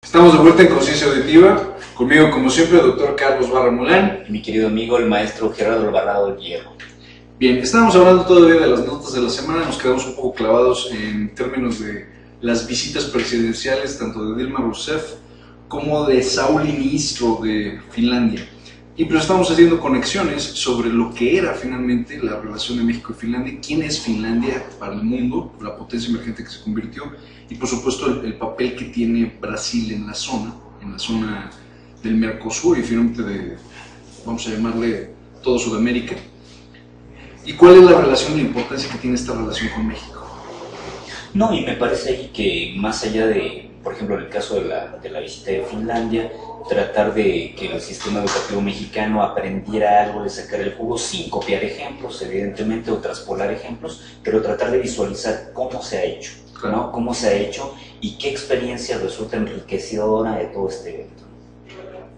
Estamos de vuelta en Conciencia Auditiva, conmigo como siempre el doctor Carlos Barra Mulán. Y mi querido amigo el maestro Gerardo Alvarado del Hierro. Bien, estábamos hablando todavía de las notas de la semana, nos quedamos un poco clavados en términos de las visitas presidenciales tanto de Dilma Rousseff como de Sauli Niinisto de Finlandia. Y pero estamos haciendo conexiones sobre lo que era finalmente la relación de México y Finlandia, quién es Finlandia para el mundo, la potencia emergente que se convirtió, y por supuesto el papel que tiene Brasil en la zona del Mercosur y finalmente de, vamos a llamarle, todo Sudamérica. ¿Y cuál es la relación, la importancia que tiene esta relación con México? No, y me parece ahí que más allá de, por ejemplo, en el caso de la visita de Finlandia, tratar de que el sistema educativo mexicano aprendiera algo, de sacar el jugo, sin copiar ejemplos, evidentemente, o traspolar ejemplos, pero tratar de visualizar cómo se ha hecho, claro, ¿no? Cómo se ha hecho y qué experiencia resulta enriquecedora de todo este evento.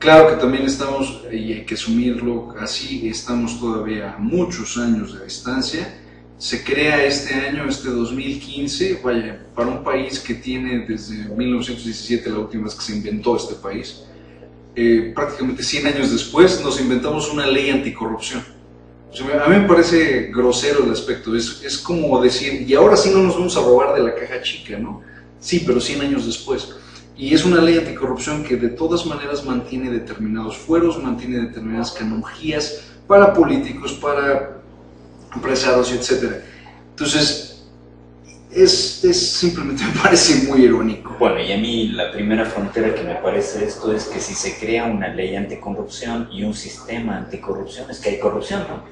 Claro que también estamos, y hay que asumirlo así, estamos todavía a muchos años de distancia. Se crea este año, este 2015, vaya, para un país que tiene desde 1917, la última vez que se inventó este país, prácticamente 100 años después nos inventamos una ley anticorrupción. O sea, a mí me parece grosero el aspecto, es como decir, y ahora sí no nos vamos a robar de la caja chica, ¿no? Sí, pero 100 años después. Y es una ley anticorrupción que de todas maneras mantiene determinados fueros, mantiene determinadas canonjías para políticos, para empresarios, etc. Entonces, simplemente me parece muy irónico. Bueno, y a mí la primera frontera que me parece esto es que si se crea una ley anticorrupción y un sistema anticorrupción, es que hay corrupción, ¿no?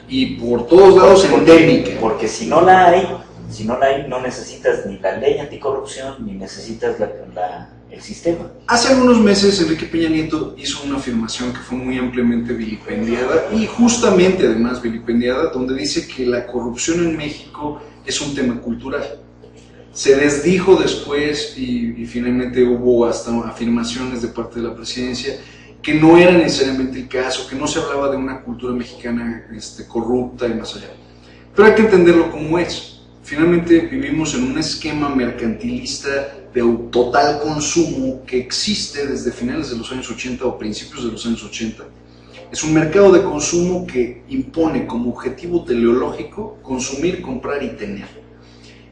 Y por todos lados endémica. Porque si no la hay, no necesitas ni la ley anticorrupción, ni necesitas el sistema. Hace algunos meses Enrique Peña Nieto hizo una afirmación que fue muy ampliamente vilipendiada, y justamente además vilipendiada, donde dice que la corrupción en México es un tema cultural. Se desdijo después y finalmente hubo hasta afirmaciones de parte de la presidencia que no era necesariamente el caso, que no se hablaba de una cultura mexicana corrupta y más allá. Pero hay que entenderlo como es. Finalmente vivimos en un esquema mercantilista de total consumo que existe desde finales de los años 80 o principios de los años 80. Es un mercado de consumo que impone como objetivo teleológico consumir, comprar y tener.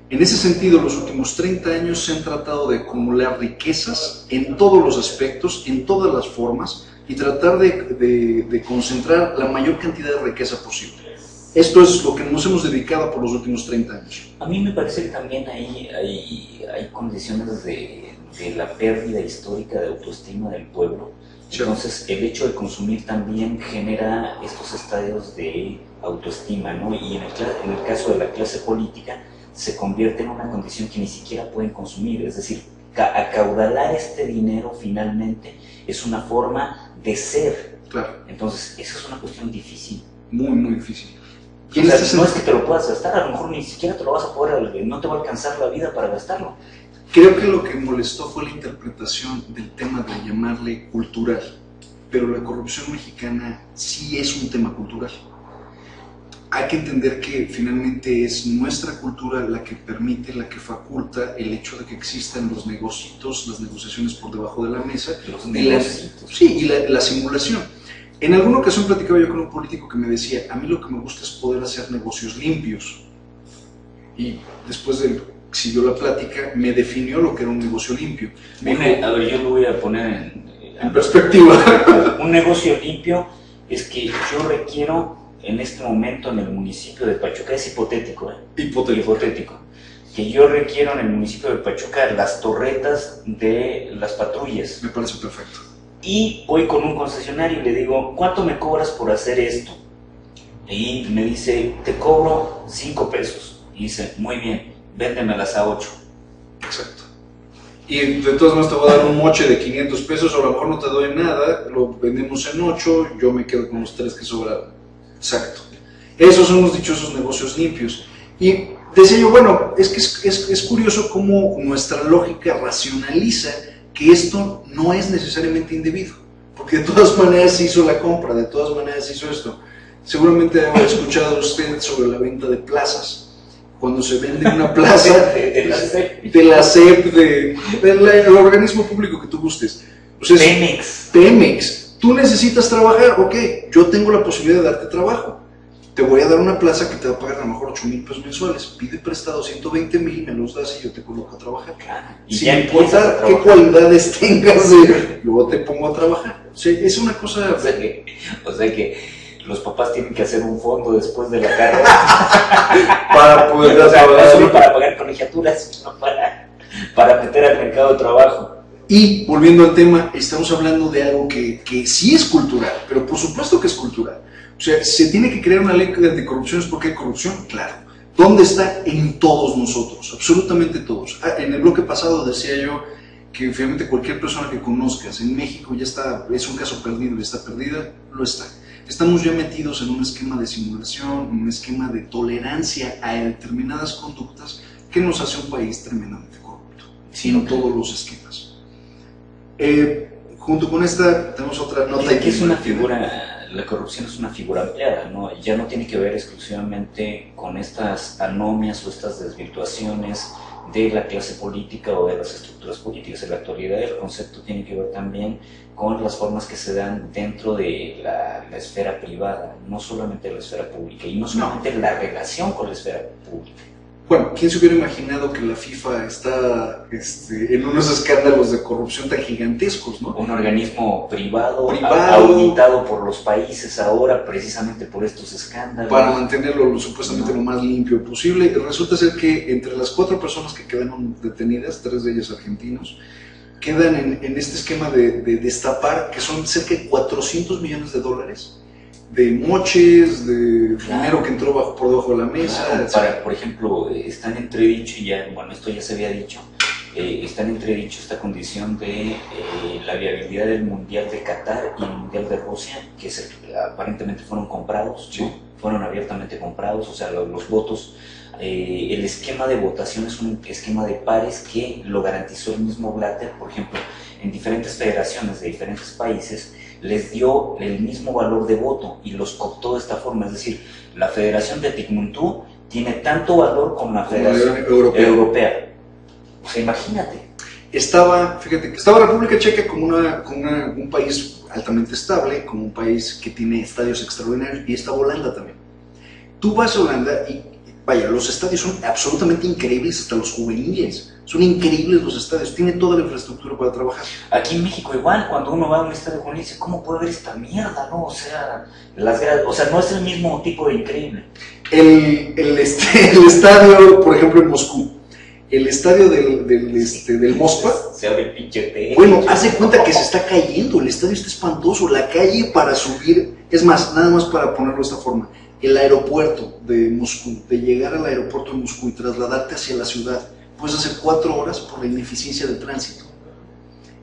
En ese sentido, los últimos 30 años se han tratado de acumular riquezas en todos los aspectos, en todas las formas, y tratar de concentrar la mayor cantidad de riqueza posible. Esto es lo que nos hemos dedicado por los últimos 30 años. A mí me parece que también hay condiciones de la pérdida histórica de autoestima del pueblo. Entonces, el hecho de consumir también genera estos estadios de autoestima, ¿no? Y en el caso de la clase política, se convierte en una condición que ni siquiera pueden consumir. Es decir, acaudalar este dinero finalmente es una forma de ser. Claro. Entonces, esa es una cuestión difícil. Muy, muy difícil. O sea, no es que te lo puedas gastar, a lo mejor ni siquiera te lo vas a poder, no te va a alcanzar la vida para gastarlo. Creo que lo que molestó fue la interpretación del tema de llamarle cultural, pero la corrupción mexicana sí es un tema cultural. Hay que entender que finalmente es nuestra cultura la que permite, la que faculta el hecho de que existan los negocios, las negociaciones por debajo de la mesa, y la simulación. En alguna ocasión platicaba yo con un político que me decía, a mí lo que me gusta es poder hacer negocios limpios. Y después siguió la plática, me definió lo que era un negocio limpio. A ver, yo lo voy a poner en perspectiva. Un negocio limpio es que yo requiero en este momento en el municipio de Pachuca, es hipotético, hipotético, que yo requiero en el municipio de Pachuca las torretas de las patrullas. Me parece perfecto. Y voy con un concesionario y le digo, ¿cuánto me cobras por hacer esto? Y me dice, te cobro 5 pesos. Y dice, muy bien, véndemelas a 8. Exacto. Y de todas maneras te voy a dar un moche de 500 pesos, o a lo mejor no te doy nada, lo vendemos en 8, yo me quedo con los 3 que sobraron. Exacto. Esos son los dichosos negocios limpios. Y decía yo, bueno, es que es curioso cómo nuestra lógica racionaliza que esto no es necesariamente indebido, porque de todas maneras se hizo la compra, de todas maneras se hizo esto. Seguramente ha escuchado usted sobre la venta de plazas. cuando se vende una plaza de la SEP, de la SEP, del organismo público que tú gustes. O sea, Pemex, tú necesitas trabajar, ok, yo tengo la posibilidad de darte trabajo. Te voy a dar una plaza que te va a pagar a lo mejor 8,000 pesos mensuales. Pide prestado 120,000, me los das y yo te coloco a trabajar. Claro. Y sin importar qué cualidades tengas, luego te pongo a trabajar. O sea, es una cosa... O sea que los papás tienen que hacer un fondo después de la carrera para poder no solo para pagar colegiaturas, sino para meter al mercado de trabajo. Y volviendo al tema, estamos hablando de algo que sí es cultural, pero por supuesto que es cultural. O sea, se tiene que crear una ley de anticorrupción. ¿Es porque hay corrupción? Claro. ¿Dónde está? En todos nosotros, absolutamente todos. En el bloque pasado decía yo que finalmente cualquier persona que conozcas en México ya está, es un caso perdido y está perdida, lo está. Estamos ya metidos en un esquema de simulación, un esquema de tolerancia a determinadas conductas que nos hace un país tremendamente corrupto, sino todos los esquemas. Junto con esta tenemos otra nota. Que es una figura, la corrupción es una figura ampliada, ¿no? Ya no tiene que ver exclusivamente con estas anomias o estas desvirtuaciones de la clase política o de las estructuras políticas. En la actualidad el concepto tiene que ver también con las formas que se dan dentro de la esfera privada, no solamente la esfera pública, y no solamente la relación con la esfera pública. Bueno, ¿quién se hubiera imaginado que la FIFA está en unos escándalos de corrupción tan gigantescos, ¿no? Un organismo privado auditado por los países ahora precisamente por estos escándalos. Para mantenerlo supuestamente lo más limpio posible. Resulta ser que entre las 4 personas que quedaron detenidas, 3 de ellas argentinos, quedan en este esquema de destapar, que son cerca de $400 millones de moches, de dinero que entró por debajo de la mesa. Claro, por ejemplo, está en entredicho, esto ya se había dicho, está en entredicho esta condición de la viabilidad del Mundial de Qatar y el Mundial de Rusia, que aparentemente fueron comprados, sí, ¿no? Fueron abiertamente comprados, o sea, los votos, el esquema de votación es un esquema de pares que lo garantizó el mismo Blatter, por ejemplo, en diferentes federaciones de diferentes países, les dio el mismo valor de voto y los cooptó de esta forma. Es decir, la Federación de Taekwondo tiene tanto valor como la Federación Europea. O sea, imagínate. Fíjate que estaba República Checa como un país altamente estable, como un país que tiene estadios extraordinarios, y estaba Holanda también. Tú vas a Holanda y, vaya, los estadios son absolutamente increíbles, hasta los juveniles. Son increíbles los estadios, tiene toda la infraestructura para trabajar. Aquí en México igual, cuando uno va a un estadio juvenil dice, ¿cómo puede ver esta mierda? No, o sea, no es el mismo tipo de increíble. El estadio, por ejemplo, en Moscú, el estadio del Moskva, se abre el pinche té. Bueno, hace cuenta que se está cayendo, el estadio está espantoso, la calle para subir, es más, nada más para ponerlo de esta forma, el aeropuerto de Moscú, de llegar al aeropuerto de Moscú y trasladarte hacia la ciudad, puedes hacer 4 horas por la ineficiencia del tránsito.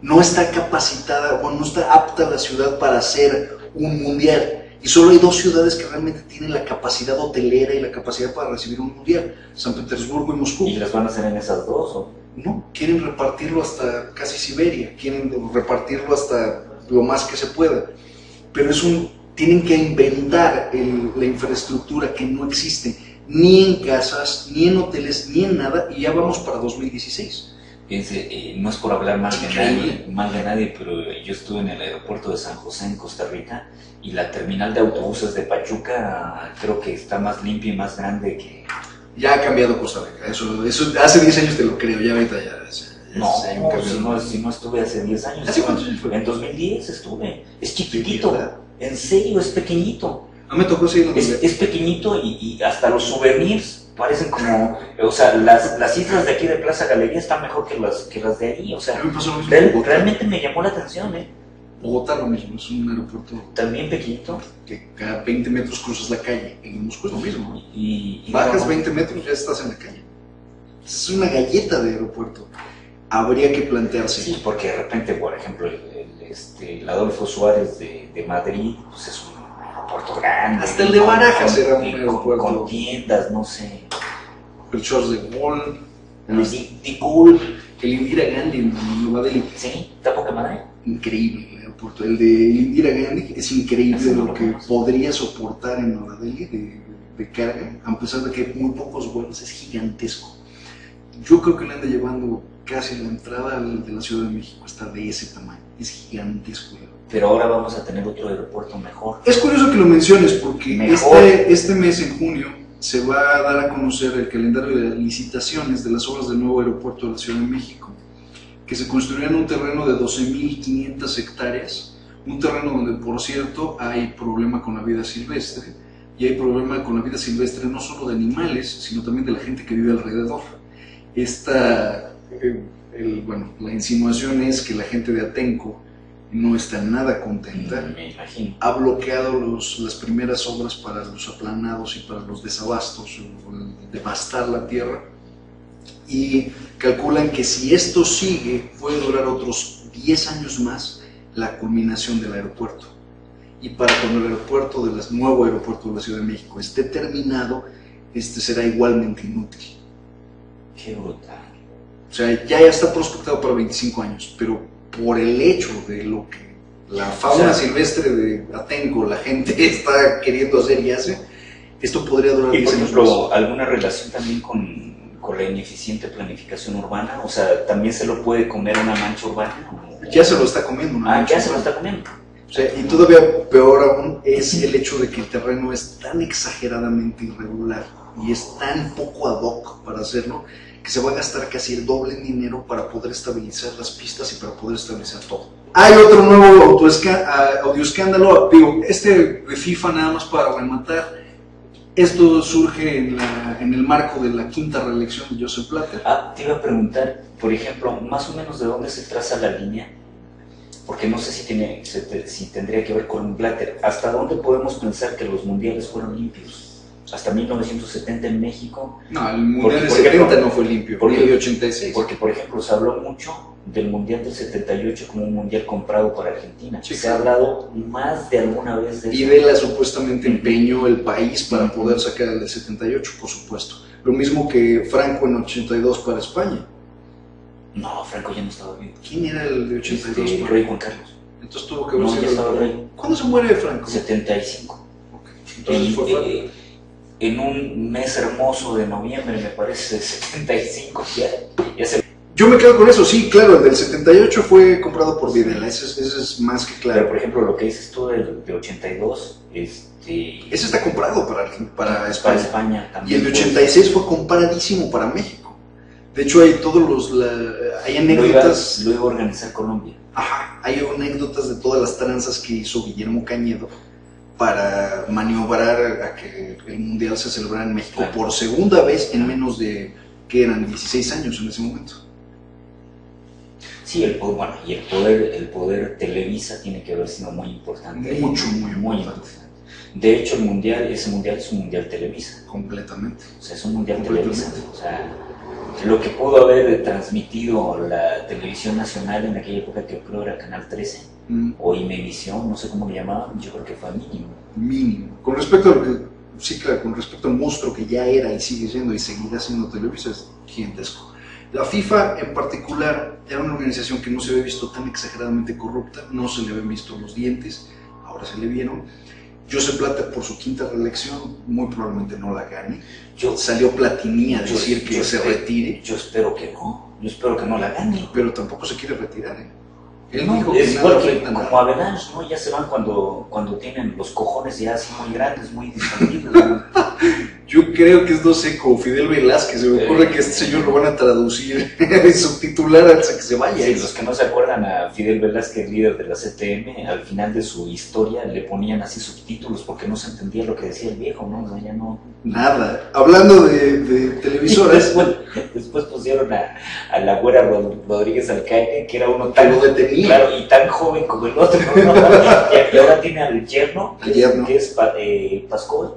No está capacitada, o no está apta la ciudad para hacer un mundial. Y solo hay 2 ciudades que realmente tienen la capacidad hotelera y la capacidad para recibir un mundial: San Petersburgo y Moscú. ¿Y las van a hacer en esas 2 o? No, quieren repartirlo hasta casi Siberia, quieren repartirlo hasta lo más que se pueda. Pero tienen que inventar la infraestructura que no existe, ni en casas, ni en hoteles, ni en nada, y ya vamos para 2016. Fíjense, no es por hablar mal de nadie, pero yo estuve en el aeropuerto de San José, en Costa Rica, y la terminal de autobuses de Pachuca creo que está más limpia y más grande que... Ya ha cambiado Costa Rica, eso hace 10 años te lo creo, ya ahorita ya no, si no estuve hace 10 años. ¿Hace cuántos años fue? En 2010 estuve, es chiquitito, en serio, es pequeñito. No me tocó seguir es pequeñito y hasta los souvenirs parecen como, o sea, las islas de aquí de Plaza Galería están mejor que las de ahí, o sea, realmente me llamó la atención, Bogotá lo mismo, es un aeropuerto también pequeñito, que cada 20 metros cruzas la calle. En Moscú es lo mismo, y bajas 20 metros ya estás en la calle. Es una galleta de aeropuerto. Habría que plantearse. Sí, porque de repente, por ejemplo, el Adolfo Suárez de Madrid, pues es un aeropuerto grande. Hasta el de Barajas era un aeropuerto. Con tiendas, no sé. El Charles de Gaulle. De Gaulle. El Indira Gandhi en Nueva Delhi. Sí, está poca madre. Increíble el aeropuerto. El de Indira Gandhi es increíble lo que podría soportar en Nueva Delhi de carga, a pesar de que hay muy pocos vuelos, es gigantesco. Yo creo que le anda llevando casi la entrada de la Ciudad de México, está de ese tamaño, es gigantesco. Pero ahora vamos a tener otro aeropuerto mejor. Es curioso que lo menciones porque este mes, en junio, se va a dar a conocer el calendario de licitaciones de las obras del nuevo aeropuerto de la Ciudad de México, que se construirá en un terreno de 12.500 hectáreas, un terreno donde, por cierto, hay problema con la vida silvestre, y hay problema con la vida silvestre no solo de animales, sino también de la gente que vive alrededor. La insinuación es que la gente de Atenco no está nada contenta. Me imagino. Ha bloqueado las primeras obras para los aplanados y para los desabastos, devastar la tierra, y calculan que si esto sigue puede durar otros 10 años más la culminación del aeropuerto. Y para cuando el nuevo aeropuerto de la Ciudad de México esté terminado, será igualmente inútil. Qué brutal. O sea, ya está prospectado para 25 años, pero por el hecho de lo que la fauna silvestre de Atenco, la gente está queriendo hacer y hace, esto podría durar 10 años. Y por ejemplo, ¿alguna relación también con la ineficiente planificación urbana? O sea, ¿también se lo puede comer una mancha urbana? Ya se lo está comiendo una mancha urbana. Se lo está comiendo. O sea, y todavía peor aún es el hecho de que el terreno es tan exageradamente irregular y es tan poco ad hoc para hacerlo, que se va a gastar casi el doble en dinero para poder estabilizar las pistas y para poder estabilizar todo. Hay otro nuevo audio escándalo, digo, de FIFA, nada más para rematar. Esto surge en el marco de la 5ª reelección de Joseph Blatter. Te iba a preguntar, por ejemplo, más o menos de dónde se traza la línea, porque no sé si tendría que ver con Blatter. ¿Hasta dónde podemos pensar que los mundiales fueron limpios? ¿Hasta 1970 en México? No, el mundial de 70 no fue limpio, porque el de 86. Porque, por ejemplo, se habló mucho del mundial del 78 como un mundial comprado para Argentina. Sí, se ha hablado más de alguna vez de eso. Y Vela supuestamente empeñó el país para poder sacar el de 78, por supuesto. Lo mismo que Franco en 82 para España. No, Franco ya no estaba vivo. ¿Quién era el de 82? El rey Juan Carlos. Entonces tuvo que haber sido. Ya estaba el rey. ¿Cuándo se muere Franco? 75. Okay. Entonces fue Franco. En un mes hermoso de noviembre, me parece, 75, ya se... Yo me quedo con eso, sí, claro, el del 78 fue comprado por Videla, eso es más que claro. Pero, por ejemplo, lo que dices tú de 82, ese está comprado para España. Para España también. Y el de 86 fue compradísimo para México. De hecho, hay hay anécdotas... Lo iba a organizar Colombia. Ajá, hay anécdotas de todas las tranzas que hizo Guillermo Cañedo para maniobrar a que el mundial se celebrara en México por segunda vez en menos de, que eran 16 años en ese momento. Sí, el poder Televisa tiene que haber sido muy importante. Muy importante. De hecho, ese mundial es un mundial Televisa. Completamente. O sea, es un mundial Televisa. O sea, lo que pudo haber transmitido la televisión nacional en aquella época, que creo era Canal 13, o Imevisión, no sé cómo le llamaban, yo creo que fue mínimo. Mínimo. Con respecto a lo que, sí, claro, con respecto al monstruo que ya era y sigue siendo y seguirá siendo Televisa, es gigantesco. La FIFA en particular era una organización que no se había visto tan exageradamente corrupta, no se le habían visto los dientes, ahora se le vieron. Joseph Blatter, por su 5ª reelección, muy probablemente no la gane. Salió Platini a decir que se retire. Yo espero que no la gane. Pero tampoco se quiere retirar, ¿eh? Él dijo que igual que como Avalanche, ¿no? Ya se van cuando tienen los cojones ya así muy grandes, muy distendidos, ¿no? Yo creo que es, no sé, como Fidel Velázquez, se me ocurre que este señor lo van a traducir y subtitular antes de que se vaya. Sí, los que no se acuerdan, a Fidel Velázquez, líder de la CTM, al final de su historia le ponían así subtítulos porque no se entendía lo que decía el viejo, ¿no? O sea, ya no... Nada. Hablando de televisoras... Después pusieron a la güera Rodríguez Alcaide, que era uno tan... lo detenía. Claro, y tan joven como el otro, ¿no? Y ahora tiene al yerno, que es Pascual.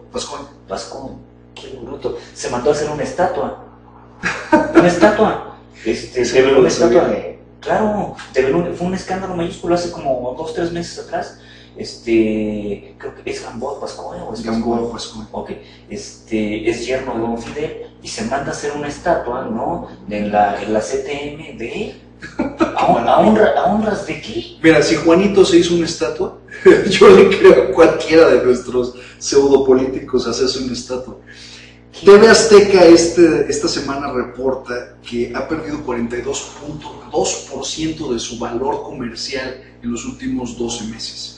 Qué bruto. Se mandó a hacer una estatua. Una estatua. Develó una estatua. Claro, fue un escándalo mayúsculo hace como 2 o 3 meses atrás. Creo que es Gamboa Pascual o es Gamboa Pascual. Ok, es yerno de Don Fidel y se manda a hacer una estatua, ¿no? En la CTM de él. ¿A honras de qué? Mira, si Juanito se hizo una estatua, Yo le creo a cualquiera de nuestros pseudopolíticos hacerse una estatua. TV Azteca esta semana reporta que ha perdido 42.2% de su valor comercial en los últimos 12 meses.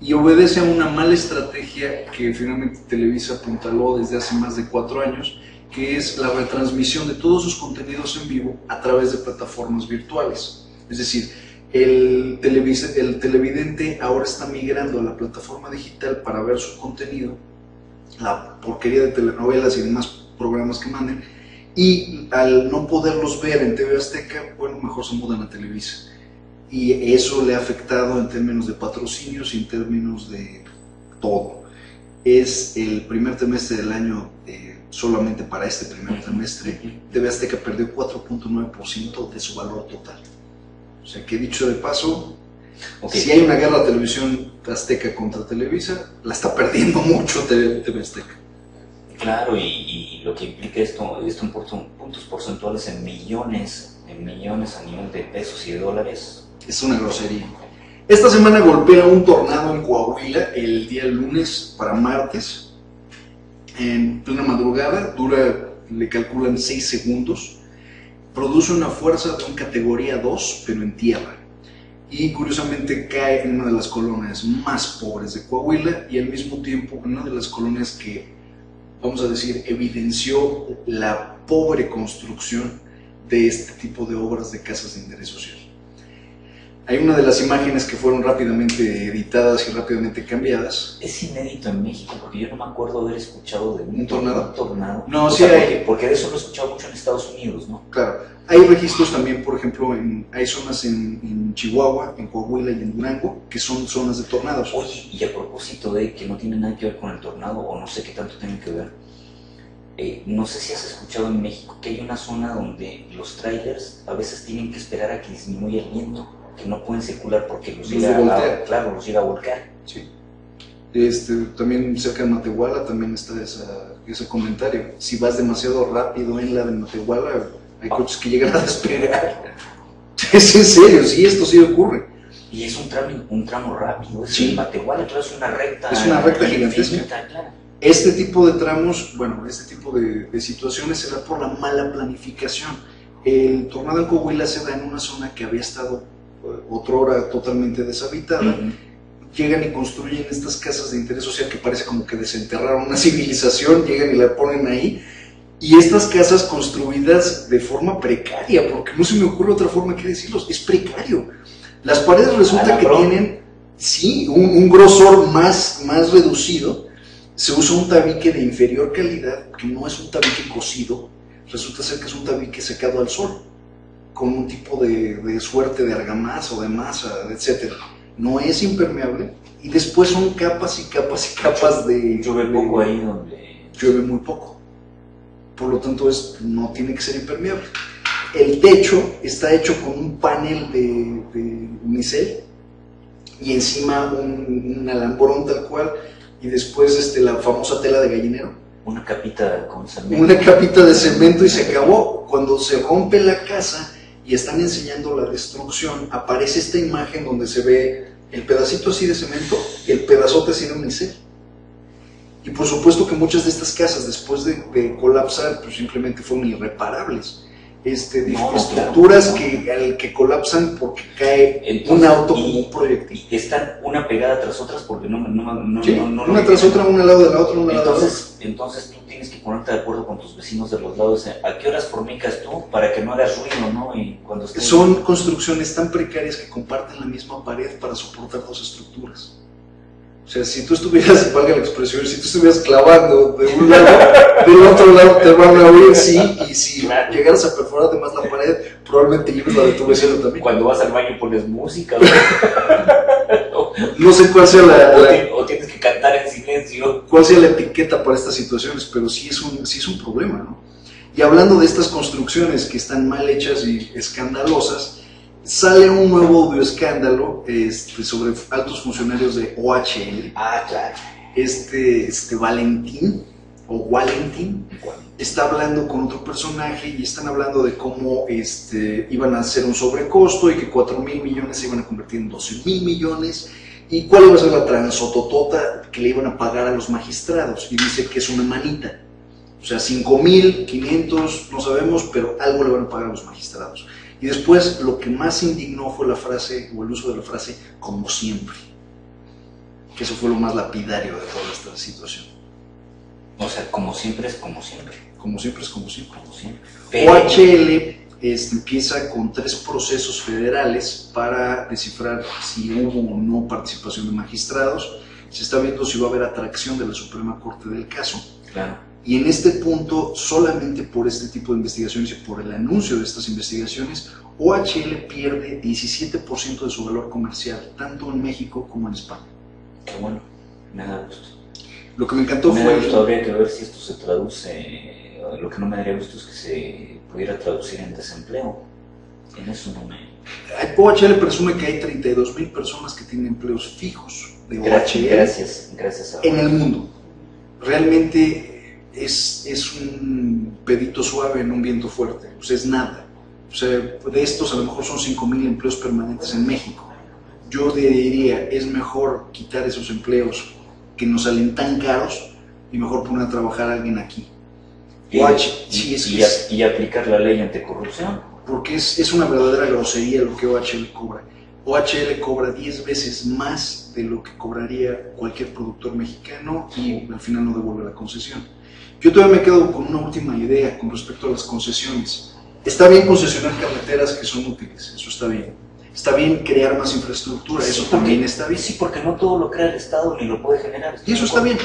Y obedece a una mala estrategia que finalmente Televisa apuntaló desde hace más de 4 años, que es la retransmisión de todos sus contenidos en vivo a través de plataformas virtuales. Es decir, el televidente ahora está migrando a la plataforma digital para ver su contenido, la porquería de telenovelas y demás programas que manden, y al no poderlos ver en TV Azteca, bueno, mejor se mudan a Televisa. Y eso le ha afectado en términos de patrocinios y en términos de todo. Es el primer trimestre del año, solamente para este primer trimestre, TV Azteca perdió 4.9% de su valor total. O sea que, dicho de paso, si hay una guerra de televisión Azteca contra Televisa, la está perdiendo mucho TV Azteca. Claro, y lo que implica esto en puntos porcentuales en millones a nivel de pesos y de dólares. Es una grosería. Esta semana golpea un tornado en Coahuila el día lunes para martes, en plena madrugada, le calculan 6 segundos, produce una fuerza de un categoría 2, pero en tierra, y curiosamente cae en una de las colonias más pobres de Coahuila y al mismo tiempo en una de las colonias que, vamos a decir, evidenció la pobre construcción de este tipo de obras de casas de interés social. Hay una de las imágenes que fueron rápidamente editadas y rápidamente cambiadas. Es inédito en México, porque yo no me acuerdo haber escuchado de un tornado. No, sí hay. Porque de eso lo he escuchado mucho en Estados Unidos, ¿no? Claro. Hay registros también, por ejemplo, hay zonas en Chihuahua, en Coahuila y en Durango, que son zonas de tornados. Oye, y a propósito de que no tiene nada que ver con el tornado, o no sé qué tanto tienen que ver, no sé si has escuchado en México que hay una zona donde los trailers a veces tienen que esperar a que disminuya el viento, que no pueden circular porque los llega a volcar. Sí. También cerca de Matehuala también está ese comentario. Si vas demasiado rápido en la de Matehuala, hay coches que llegan a despegar. Es en serio, sí, esto sí ocurre. Y es un tramo rápido, sí. En Matehuala, entonces es una recta. Es una recta gigantesca. Claro. Este tipo de tramos, este tipo de situaciones se da por la mala planificación. El tornado en Coahuila se da en una zona que había estado otrora totalmente deshabitada. Llegan y construyen estas casas de interés social que parece como que desenterraron una civilización, llegan y la ponen ahí, y estas casas construidas de forma precaria, porque no se me ocurre otra forma que decirlo, es precario. Las paredes resulta que tienen, sí, un grosor más reducido, se usa un tabique de inferior calidad, que no es un tabique cocido, resulta ser que es un tabique secado al sol, con un tipo de suerte de argamasa o de masa, etc. No es impermeable, y después son capas y capas y capas de... Llueve poco ahí donde... Llueve muy poco, por lo tanto no tiene que ser impermeable. El techo está hecho con un panel de unicel, y encima un alambrón tal cual, y después la famosa tela de gallinero. Una capita con cemento. Una capita de cemento y se acabó. Cuando se rompe la casa y están enseñando la destrucción, aparece esta imagen donde se ve el pedacito así de cemento y el pedazote así de unicel. Y por supuesto que muchas de estas casas, después de colapsar, pues simplemente fueron irreparables. Estructuras que colapsan porque cae un auto como un proyectil. Y están una pegada tras otras porque no una tras otra, una al lado de la otra, una al lado de la otra. Entonces tú tienes que ponerte de acuerdo con tus vecinos de los lados. ¿A qué horas formicas tú para que no hagas ruido, no? Y cuando son construcciones tan precarias que comparten la misma pared para soportar dos estructuras. O sea, si tú estuvieras, valga la expresión, si tú estuvieras clavando de un lado, del otro lado te van a oír, sí, y si llegaras a perforar además la pared, probablemente lleves la de tu vecino también. Cuando vas al baño pones música, no sé cuál sea o tienes que cantar en silencio. Cuál sea la etiqueta para estas situaciones, pero sí es un problema, ¿no? Y hablando de estas construcciones que están mal hechas y escandalosas, sale un nuevo audio escándalo sobre altos funcionarios de OHL. Ah, claro. Valentín, o Valentin, está hablando con otro personaje y están hablando de cómo iban a hacer un sobrecosto y que 4,000 millones se iban a convertir en 12,000 millones y cuál iba a ser la transototota que le iban a pagar a los magistrados. Y dice que es una manita. O sea, 5,500, no sabemos, pero algo le van a pagar a los magistrados. Y después lo que más indignó fue la frase, o el uso de la frase, como siempre. Que eso fue lo más lapidario de toda esta situación. O sea, como siempre es como siempre. Como siempre es como siempre. Como siempre. OHL empieza con 3 procesos federales para descifrar si hubo o no participación de magistrados. Se está viendo si va a haber atracción de la Suprema Corte del caso. Claro. Y en este punto, solamente por este tipo de investigaciones y por el anuncio de estas investigaciones, OHL pierde 17% de su valor comercial, tanto en México como en España. Qué bueno, me da gusto. Lo que me encantó me fue... da gusto, habría que ver si esto se traduce, lo que no me daría gusto es que se pudiera traducir en desempleo. En eso no me... OHL presume que hay 32,000 personas que tienen empleos fijos de OHL gracias a... en el mundo. Realmente es un pedito suave en un viento fuerte, o sea, es nada. O sea, de estos a lo mejor son 5,000 empleos permanentes en México. Yo diría, es mejor quitar esos empleos que nos salen tan caros y mejor poner a trabajar a alguien aquí. Y aplicar la ley anticorrupción. Porque es una verdadera grosería lo que OHL cobra. OHL cobra 10 veces más de lo que cobraría cualquier productor mexicano y al final no devuelve la concesión. Yo todavía me quedo con una última idea con respecto a las concesiones. Está bien concesionar carreteras que son útiles, eso está bien. Está bien crear más infraestructura, sí, eso también está bien. Sí, porque no todo lo crea el Estado ni lo puede generar. Y eso está bien.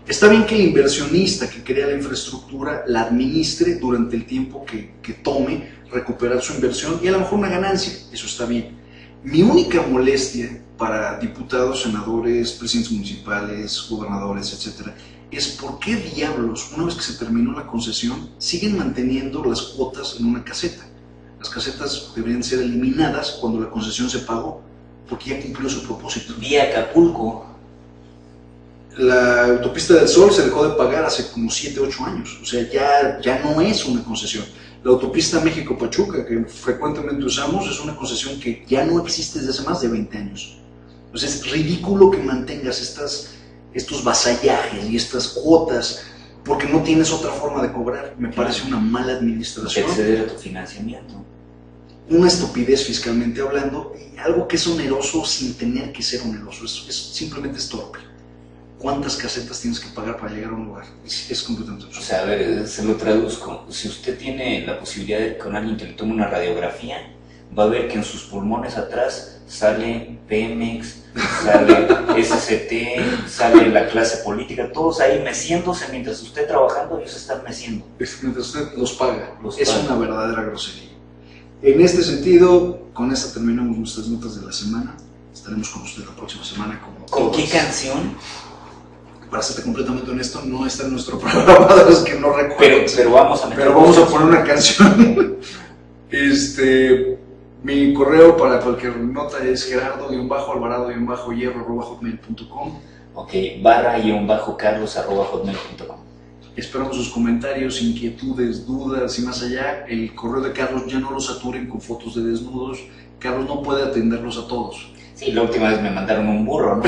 Está bien que el inversionista que crea la infraestructura la administre durante el tiempo que tome recuperar su inversión y a lo mejor una ganancia, eso está bien. Mi única molestia para diputados, senadores, presidentes municipales, gobernadores, etcétera, es por qué diablos, una vez que se terminó la concesión, siguen manteniendo las cuotas en una caseta. Las casetas deberían ser eliminadas cuando la concesión se pagó, porque ya cumplió su propósito. Vía Acapulco. La autopista del Sol se dejó de pagar hace como 7, 8 años, o sea, ya no es una concesión. La autopista México-Pachuca, que frecuentemente usamos, es una concesión que ya no existe desde hace más de 20 años. Entonces es ridículo que mantengas estos vasallajes y estas cuotas porque no tienes otra forma de cobrar. Me parece una mala administración. Acceder a tu financiamiento. Una estupidez fiscalmente hablando y algo que es oneroso sin tener que ser oneroso. Simplemente es torpe. ¿Cuántas casetas tienes que pagar para llegar a un lugar? Es completamente absurdo. O sea, a ver, se lo traduzco. Si usted tiene la posibilidad de que con alguien que le tome una radiografía, va a ver que en sus pulmones atrás sale Pemex, sale SCT, sale la clase política, todos ahí meciéndose mientras usted trabajando, ellos están meciendo. Mientras usted los paga. Una verdadera grosería. En este sentido, con esta terminamos nuestras notas de la semana. Estaremos con usted la próxima semana. ¿Con qué canción? Para serte completamente honesto, no está en nuestro programa, de los que no recuerdo. Pero vamos a meter. Pero vamos a poner una canción. Mi correo para cualquier nota es gerardo-alvarado-hierro@hotmail.com. Ok, /carlos@hotmail.com. Esperamos sus comentarios, inquietudes, dudas y más allá. El correo de Carlos ya no lo saturen con fotos de desnudos. Carlos no puede atenderlos a todos. Sí, la última vez me mandaron un burro, ¿no?